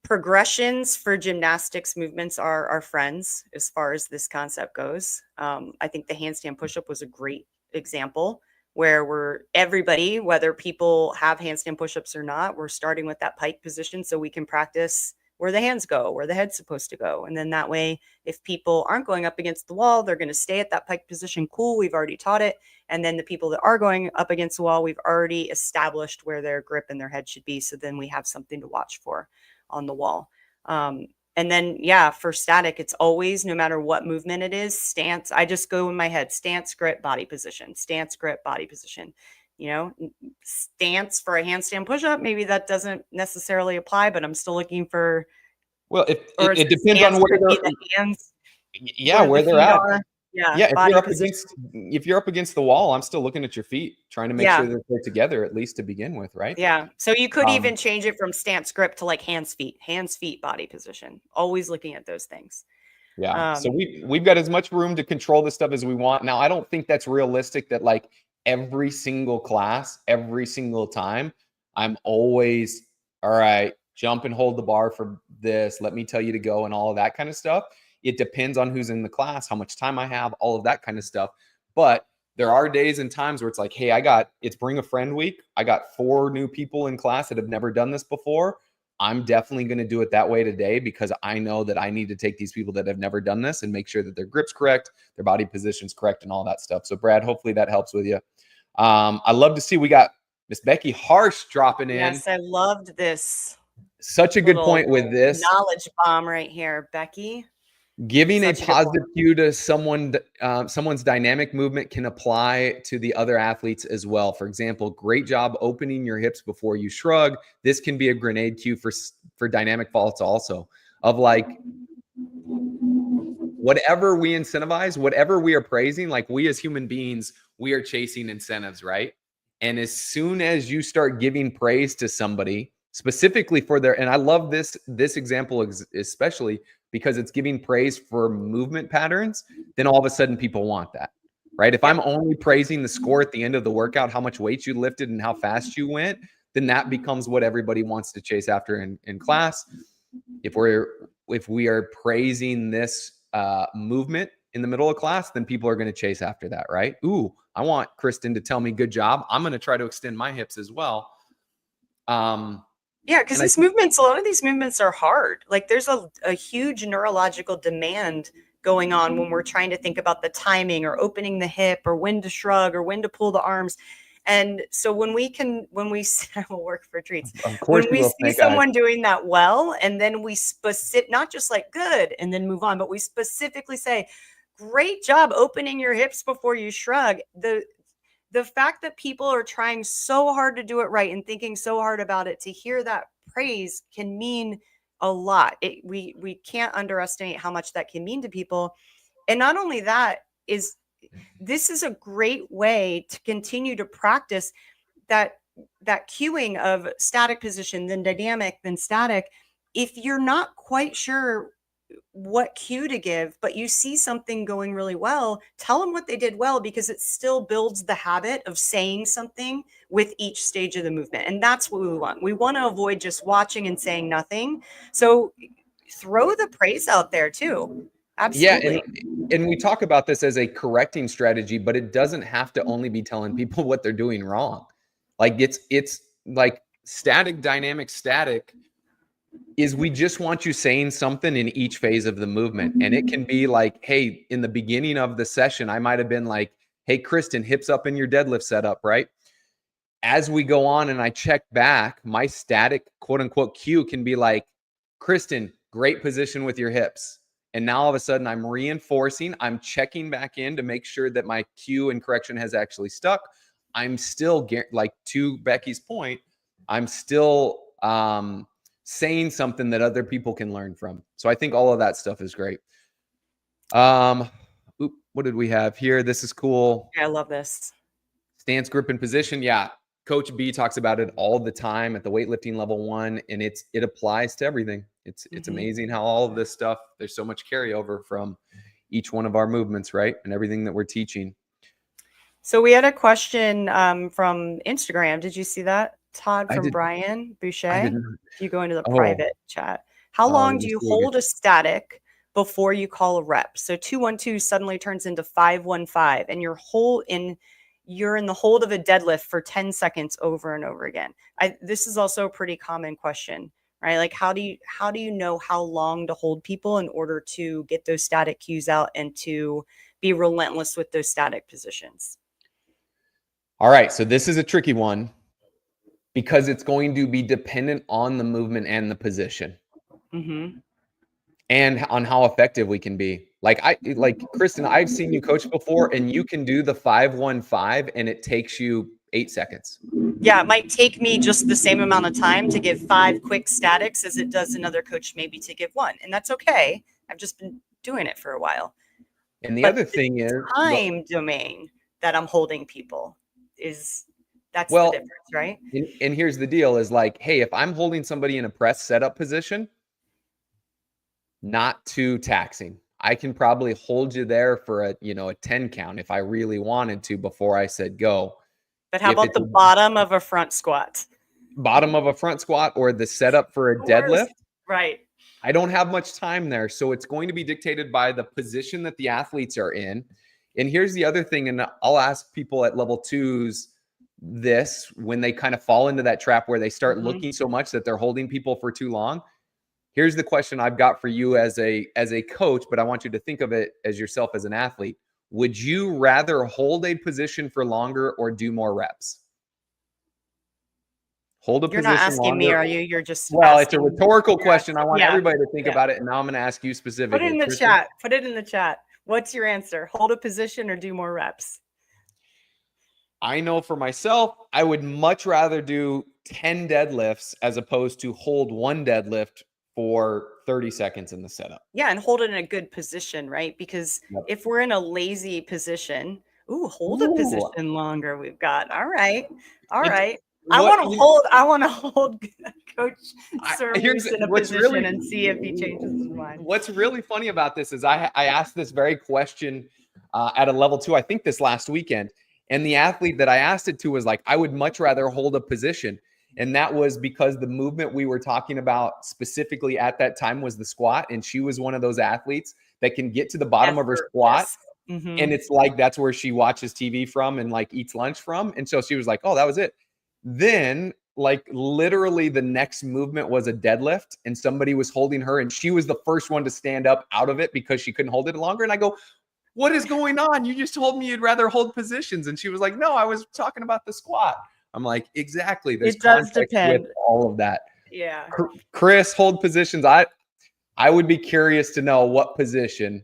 Progressions for gymnastics movements are our friends as far as this concept goes. I think the handstand push-up was a great example where everybody, whether people have handstand push-ups or not, we're starting with that pike position so we can practice where the hands go, where the head's supposed to go. And then that way, if people aren't going up against the wall, they're going to stay at that pike position. Cool, we've already taught it. And then the people that are going up against the wall, we've already established where their grip and their head should be. So then we have something to watch for on the wall. And then, for static, it's always, no matter what movement it is, stance. I just go in my head, stance, grip, body position, stance, grip, body position. Stance for a handstand push-up, maybe that doesn't necessarily apply, but I'm still looking for. Well, it depends on where the hands. Where they're at. Are. Yeah, if you're up against the wall, I'm still looking at your feet, trying to make sure that they're together at least to begin with, right? Yeah. So you could even change it from stance grip to like hands, feet, body position. Always looking at those things. Yeah. So we've got as much room to control this stuff as we want. Now, I don't think that's realistic that like every single class, every single time, I'm always, all right, jump and hold the bar for this. Let me tell you to go and all of that kind of stuff. It depends on who's in the class, how much time I have, all of that kind of stuff. But there are days and times where it's like, hey, it's bring a friend week. I got 4 new people in class that have never done this before. I'm definitely going to do it that way today because I know that I need to take these people that have never done this and make sure that their grip's correct, their body position's correct, and all that stuff. So Brad, hopefully that helps with you. I love to see we got Miss Becky Harsh dropping in. Yes, I loved this. Such a good point with this. Knowledge bomb right here, Becky. Giving a Such a good positive point. cue to someone's dynamic movement can apply to the other athletes as well. For example, great job opening your hips before you shrug. This can be a grenade cue for dynamic faults also, of like, whatever we incentivize, whatever we are praising, like we as human beings, we are chasing incentives, right? And as soon as you start giving praise to somebody specifically for their, and I love this example especially because it's giving praise for movement patterns, then all of a sudden people want that, right? If I'm only praising the score at the end of the workout, how much weight you lifted and how fast you went, then that becomes what everybody wants to chase after in class. If we are praising this movement in the middle of class, then people are going to chase after that, right? Ooh, I want Kristin to tell me good job. I'm going to try to extend my hips as well. Yeah, because a lot of these movements are hard. Like there's a huge neurological demand going on when we're trying to think about the timing or opening the hip or when to shrug or when to pull the arms. And so when we will work for treats, of course when you we will, see snake eyes. someone doing that well, and then we not just like good and then move on, but we specifically say, great job opening your hips before you shrug. The fact that people are trying so hard to do it right and thinking so hard about it, to hear that praise can mean a lot. We can't underestimate how much that can mean to people. And not only that, this is a great way to continue to practice that cueing of static position, then dynamic, then static. If you're not quite sure what cue to give, but you see something going really well, tell them what they did well, because it still builds the habit of saying something with each stage of the movement. And that's what we want. We want to avoid just watching and saying nothing. So throw the praise out there too. Absolutely. Yeah, and we talk about this as a correcting strategy, but it doesn't have to only be telling people what they're doing wrong. Like it's like static, dynamic, static is we just want you saying something in each phase of the movement. And it can be like, hey, in the beginning of the session, I might have been like, hey, Kristin, hips up in your deadlift setup, right? As we go on and I check back, my static quote unquote cue can be like, Kristin, great position with your hips. And now all of a sudden I'm reinforcing, I'm checking back in to make sure that my cue and correction has actually stuck. I'm still, like to Becky's point, I'm still saying something that other people can learn from. So I think all of that stuff is great. What did we have here? This is cool. Yeah, I love this. Stance, grip, and position. Yeah. Coach B talks about it all the time at the weightlifting level 1, and it applies to everything. It's amazing how all of this stuff, there's so much carryover from each one of our movements, right? And everything that we're teaching. So we had a question from Instagram. Did you see that, Todd, from Brian Boucher? If you go into the private chat, how long do you hold a static before you call a rep? So 2-1-2 suddenly turns into 5-1-5, and you're in the hold of a deadlift for 10 seconds over and over again. This is also a pretty common question, right? Like how do you know how long to hold people in order to get those static cues out and to be relentless with those static positions? All right. So this is a tricky one because it's going to be dependent on the movement and the position. Mm-hmm. And on how effective we can be. Like Kristin, I've seen you coach before, and you can do the 5-1-5 and it takes you 8 seconds. Yeah, it might take me just the same amount of time to give 5 quick statics as it does another coach maybe to give 1. And that's okay. I've just been doing it for a while. And the other thing is time domain that I'm holding people that's the difference, right? And here's the deal is like, hey, if I'm holding somebody in a press setup position, not too taxing. I can probably hold you there for a 10 count if I really wanted to before I said go. But how about the bottom of a front squat? Bottom of a front squat or the setup for a deadlift? Right. I don't have much time there. So it's going to be dictated by the position that the athletes are in. And here's the other thing, and I'll ask people at level 2s this when they kind of fall into that trap where they start looking so much that they're holding people for too long. Here's the question I've got for you as a coach, but I want you to think of it as yourself as an athlete. Would you rather hold a position for longer or do more reps? Hold a You're not position asking me, longer. are you? You're just Well, it's a asking. rhetorical question. I want Yeah. everybody to think Yeah. about it, and now I'm going to ask you Put it specifically. in the Kristin? chat. Put it in the chat. What's your answer? Hold a position or do more reps? I know for myself, I would much rather do 10 deadlifts as opposed to hold one deadlift for 30 seconds in the setup. Yeah, and hold it in a good position, right? Because Yep. if we're in a lazy position, hold a Ooh. position longer. We've got all right. I What want to you- hold. I want to hold Coach Sir here's Moose in a what's position really and see if he changes his mind. what's really funny about this is I asked this very question at a level 2, I think this last weekend, and the athlete that I asked it to was like, I would much rather hold a position. And that was because the movement we were talking about specifically at that time was the squat. And she was one of those athletes that can get to the bottom of her squat. And it's like, that's where she watches TV from and like eats lunch from. And so she was like, oh, that was it. Then like literally the next movement was a deadlift and somebody was holding her and she was the first one to stand up out of it because she couldn't hold it longer. And I go, what is going on? You just told me you'd rather hold positions. And she was like, no, I was talking about the squat. I'm like, exactly. There's context with all of that. Yeah. Chris, hold positions. I would be curious to know what position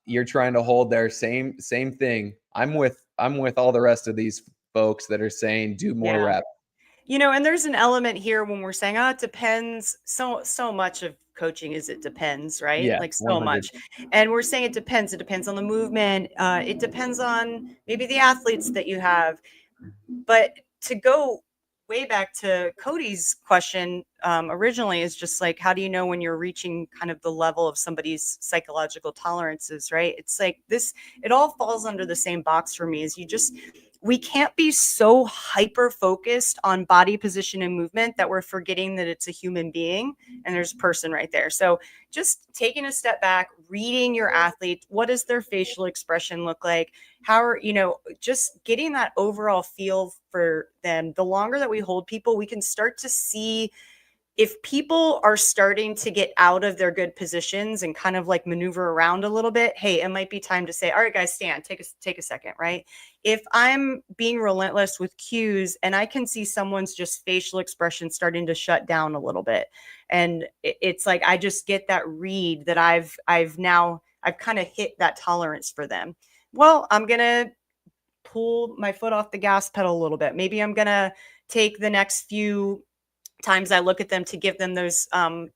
you're trying to hold there. Same thing. I'm with all the rest of these folks that are saying do more reps. You know, and there's an element here when we're saying, oh, it depends. So much of coaching is it depends, right? Yeah, like so 100. much. And we're saying it depends. It depends on the movement. It depends on maybe the athletes that you have. But to go way back to Cody's question originally is just like, how do you know when you're reaching kind of the level of somebody's psychological tolerances, right? It's like this, it all falls under the same box for me. Is we can't be so hyper focused on body position and movement that we're forgetting that it's a human being and there's a person right there. So just taking a step back, reading your athlete, what does their facial expression look like? How are, just getting that overall feel for them. The longer that we hold people, we can start to see if people are starting to get out of their good positions and kind of like maneuver around a little bit. Hey, it might be time to say, all right, guys, stand, take a second, right? If I'm being relentless with cues and I can see someone's just facial expression starting to shut down a little bit, and it's like, I just get that read that I've kind of hit that tolerance for them. Well, I'm going to pull my foot off the gas pedal a little bit. Maybe I'm going to take the next few times I look at them to give them those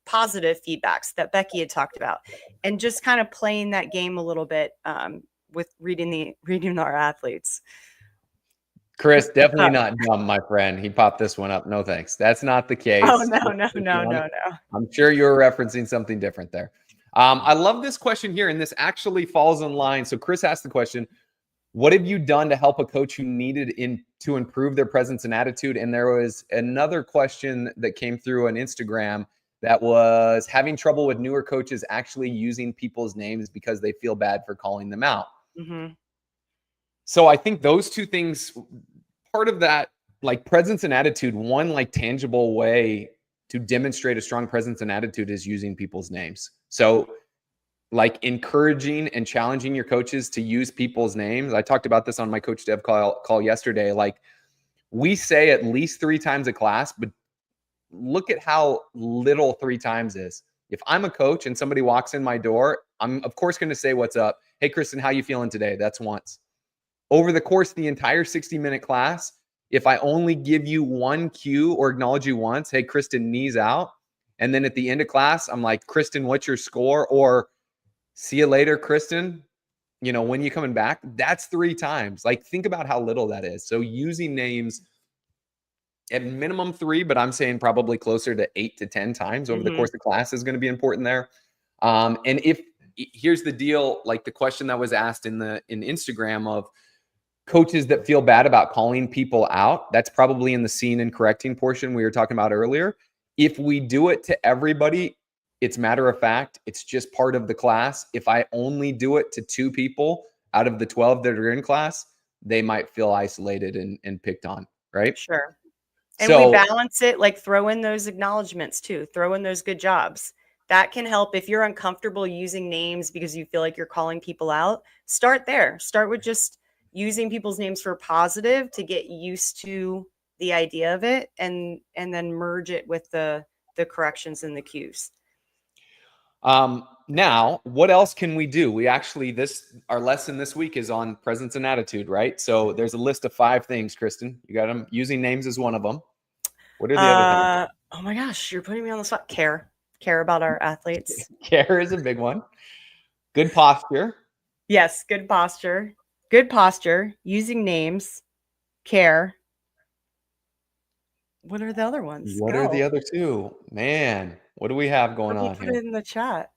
positive feedbacks that Becky had talked about, and just kind of playing that game a little bit with reading our athletes. Chris, definitely not dumb, my friend. He popped this one up. No, thanks. That's not the case. Oh, no. I'm sure you were referencing something different there. I love this question here, and this actually falls in line. So Chris asked the question, what have you done to help a coach who needed to improve their presence and attitude? And there was another question that came through on Instagram that was having trouble with newer coaches actually using people's names because they feel bad for calling them out. Mm-hmm. So I think those two things, part of that, like presence and attitude, one like tangible way to demonstrate a strong presence and attitude is using people's names. So like encouraging and challenging your coaches to use people's names. I talked about this on my Coach Dev call yesterday. Like we say at least 3 times a class, but look at how little 3 times is. If I'm a coach and somebody walks in my door, I'm of course going to say, what's up? Hey, Kristin, how you feeling today? That's once. Over the course of the entire 60-minute class, if I only give you one cue or acknowledge you once, hey, Kristin, knees out. And then at the end of class, I'm like, Kristin, what's your score? Or see you later, Kristin. When you coming back? That's 3 times. Like, think about how little that is. So using names at minimum 3, but I'm saying probably closer to 8 to 10 times over the course of class is going to be important there. And here's the deal, like the question that was asked in Instagram of coaches that feel bad about calling people out, that's probably in the seeing and correcting portion we were talking about earlier. If we do it to everybody, it's matter of fact, it's just part of the class. If I only do it to 2 people out of the 12 that are in class, they might feel isolated and picked on, right? Sure. And we balance it, like throw in those acknowledgments too, throw in those good jobs. That can help if you're uncomfortable using names because you feel like you're calling people out. Start there. Start with just using people's names for positive to get used to the idea of it and then merge it with the corrections and the cues. Now, what else can we do? We actually, our lesson this week is on presence and attitude, right? So there's a list of 5 things, Kristin. You got them. Using names is one of them. What are the other things? Oh my gosh, you're putting me on the spot. Care about our athletes. Care is a big one. Good posture. Yes, good posture. Good posture. Using names. Care. What are the other ones? What are the other 2? Man, what do we have going on put here? it in the chat.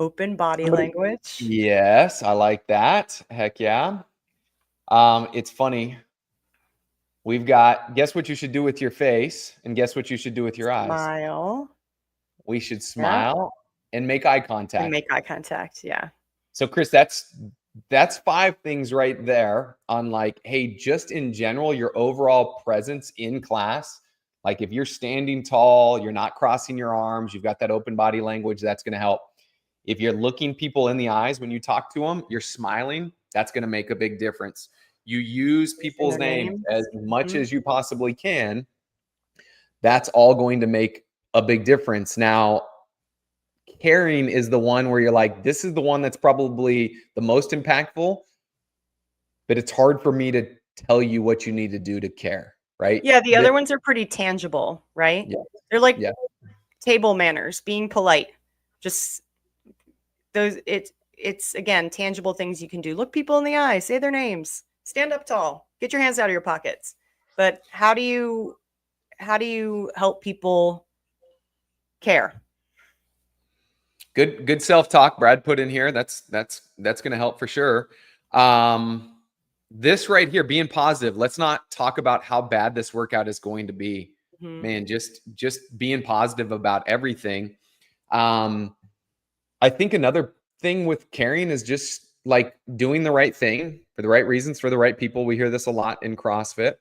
Open body language. Yes, I like that. Heck yeah. It's funny. We've got guess what you should do with your face and guess what you should do with your eyes. Smile. We should smile and make eye contact. And make eye contact, yeah. So Chris, that's 5 things right there on like, hey, just in general, your overall presence in class. Like if you're standing tall, you're not crossing your arms, you've got that open body language, that's going to help. If you're looking people in the eyes when you talk to them, you're smiling, that's going to make a big difference. You use people's names as much as you possibly can. That's all going to make a big difference. Now, caring is the one where you're like, this is the one that's probably the most impactful, but it's hard for me to tell you what you need to do to care, right? Yeah, the other ones are pretty tangible, right? Yeah. They're like table manners, being polite, just those. It's again tangible things you can do. Look people in the eye, say their names, stand up tall, get your hands out of your pockets. But how do you help people care? Good self-talk Brad put in here. That's going to help for sure. This right here, being positive. Let's not talk about how bad this workout is going to be. Man, just being positive about everything. I think another thing with caring is just like doing the right thing for the right reasons for the right people. We hear this a lot in CrossFit.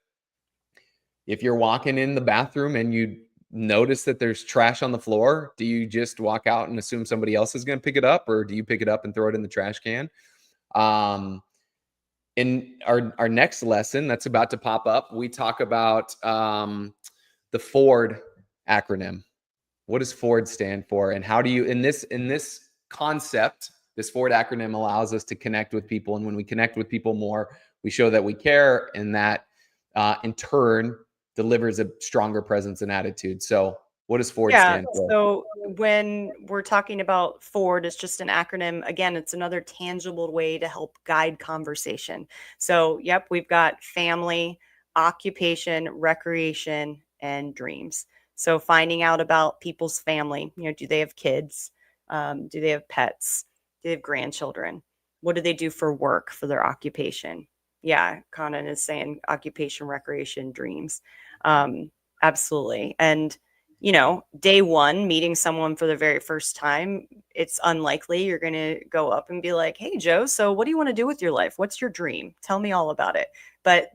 If you're walking in the bathroom and you notice that there's trash on the floor, do you just walk out and assume somebody else is going to pick it up, or do you pick it up and throw it in the trash can? In our next lesson that's about to pop up, we talk about the Ford acronym. What does Ford stand for? And how do you, in this concept, this Ford acronym allows us to connect with people. And when we connect with people more, we show that we care, and that in turn delivers a stronger presence and attitude. So what does Ford stand for? So when we're talking about Ford, it's just an acronym. Again, it's another tangible way to help guide conversation. So, yep, we've got family, occupation, recreation, and dreams. So finding out about people's family, do they have kids? Do they have pets? Do they have grandchildren? What do they do for work, for their occupation? Yeah, Conan is saying occupation, recreation, dreams. Absolutely. And, day one, meeting someone for the very first time, it's unlikely you're going to go up and be like, hey, Joe, so what do you want to do with your life? What's your dream? Tell me all about it. But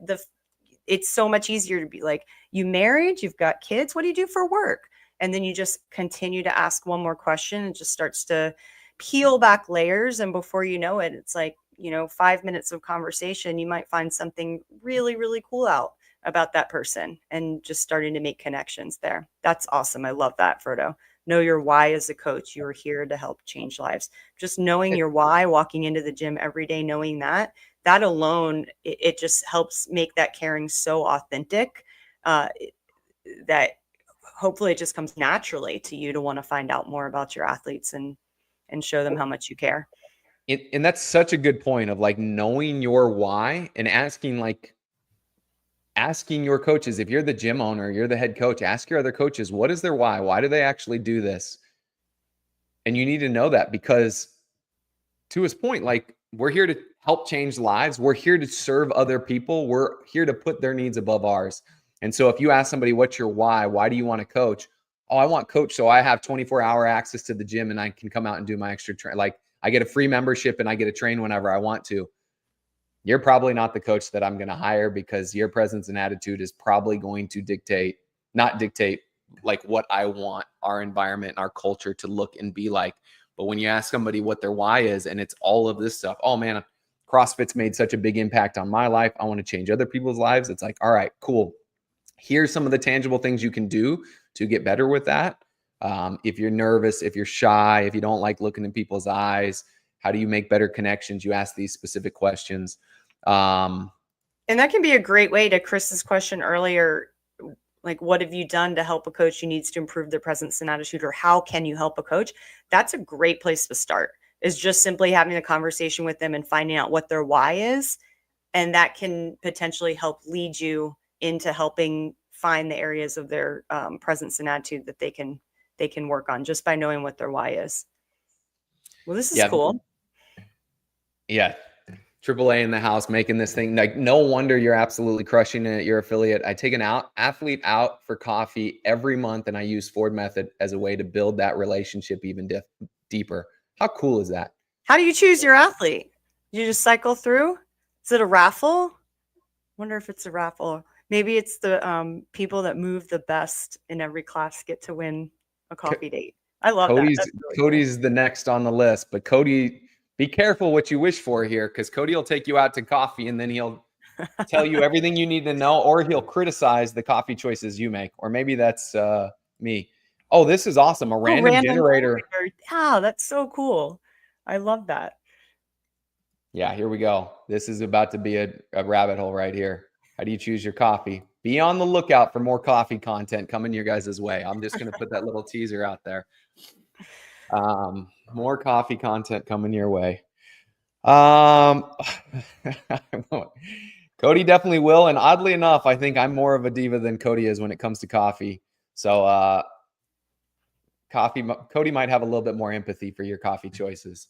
it's so much easier to be like, you married, you've got kids, what do you do for work? And then you just continue to ask one more question and just starts to peel back layers. And before you know it, it's like, 5 minutes of conversation, you might find something really, really cool out about that person and just starting to make connections there. That's awesome. I love that, Frodo. Know your why as a coach. You are here to help change lives. Just knowing your why, walking into the gym every day, knowing that alone, it just helps make that caring so authentic that hopefully it just comes naturally to you to want to find out more about your athletes and show them how much you care. And that's such a good point of like knowing your why and asking your coaches. If you're the gym owner, you're the head coach, ask your other coaches, what is their why? Why do they actually do this? And you need to know that, because to his point, like, we're here to help change lives. We're here to serve other people. We're here to put their needs above ours. And so if you ask somebody, what's your why? Why do you want to coach? Oh, I want coach so I have 24-hour access to the gym and I can come out and do my extra like I get a free membership and I get to train whenever I want to. You're probably not the coach that I'm going to hire, because your presence and attitude is probably going to not dictate like what I want our environment and our culture to look and be like. But when you ask somebody what their why is, and it's all of this stuff, oh man, CrossFit's made such a big impact on my life. I want to change other people's lives. It's like, all right, cool. Here's some of the tangible things you can do to get better with that. If you're nervous, if you're shy, if you don't like looking in people's eyes, how do you make better connections? You ask these specific questions. And that can be a great way to Chris's question earlier. Like, what have you done to help a coach who needs to improve their presence and attitude, or how can you help a coach? That's a great place to start, is just simply having a conversation with them and finding out what their why is. And that can potentially help lead you into helping find the areas of their presence and attitude that they can work on just by knowing what their why is. Well, this is cool. Yeah. AAA in the house, making this thing. Like, no wonder you're absolutely crushing it at your affiliate. I take an athlete out for coffee every month, and I use Ford Method as a way to build that relationship even deeper. How cool is that? How do you choose your athlete? You just cycle through? Is it a raffle? Wonder if it's a raffle. Maybe it's the people that move the best in every class get to win a coffee date. I love that. That's really Cody's the next on the list, but Cody, be careful what you wish for here, because Cody will take you out to coffee and then he'll tell you everything you need to know, or he'll criticize the coffee choices you make. Or maybe that's me. Oh, this is awesome. A random generator. Yeah, that's so cool. I love that. Yeah, here we go. This is about to be a rabbit hole right here. How do you choose your coffee? Be on the lookout for more coffee content coming your guys' way. I'm just going to put that little teaser out there. More coffee content coming your way. Cody definitely will. And oddly enough, I think I'm more of a diva than Cody is when it comes to coffee. So Cody might have a little bit more empathy for your coffee choices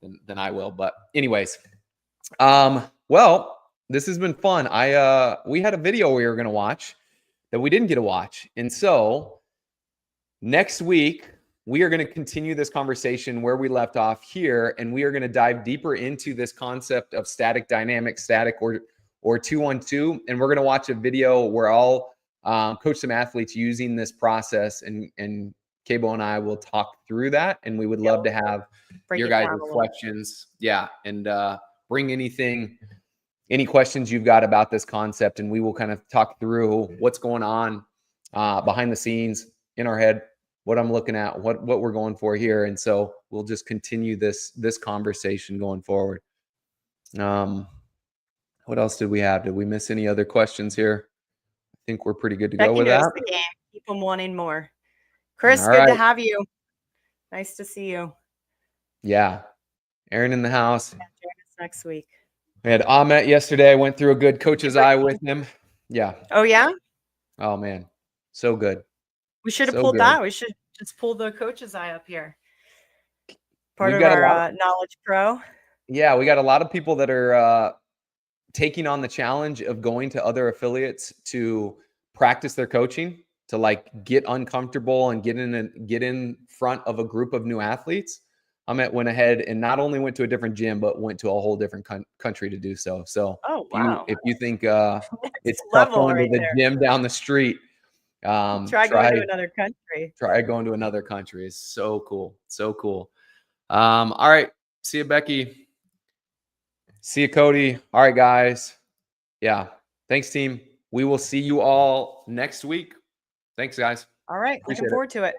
than I will. But anyways, well, this has been fun. We had a video we were going to watch that we didn't get to watch. And so next week, we are going to continue this conversation where we left off here, and we are going to dive deeper into this concept of static, dynamic, static, or 2-1-2. And we're going to watch a video where I'll coach some athletes using this process, and Cabo and I will talk through that. And we would love to have your guys' questions. Yeah. And bring any questions you've got about this concept, and we will kind of talk through what's going on behind the scenes in our head, what I'm looking at, what we're going for here. And so we'll just continue this conversation going forward. What else did we have? Did we miss any other questions here? I think we're pretty good to go with that. The game. Keep them wanting more. Chris, good to have you. Nice to see you. Yeah. Aaron in the house. Join us next week. We had Ahmet yesterday. I went through a good coach's eye with him. Yeah. Oh, yeah? Oh, man. So good. We should have pulled that. We should just pull the coach's eye up here. Part of our Knowledge Pro. Yeah, we got a lot of people that are taking on the challenge of going to other affiliates to practice their coaching, to like get uncomfortable and get in front of a group of new athletes. Ahmet went ahead and not only went to a different gym, but went to a whole different country to do so. So if you think it's tough going to the gym down the street, try going to another country. Try going to another country. It's so cool. So cool. All right. See you, Becky. See you, Cody. All right, guys. Yeah. Thanks, team. We will see you all next week. Thanks, guys. All right. Looking forward to it.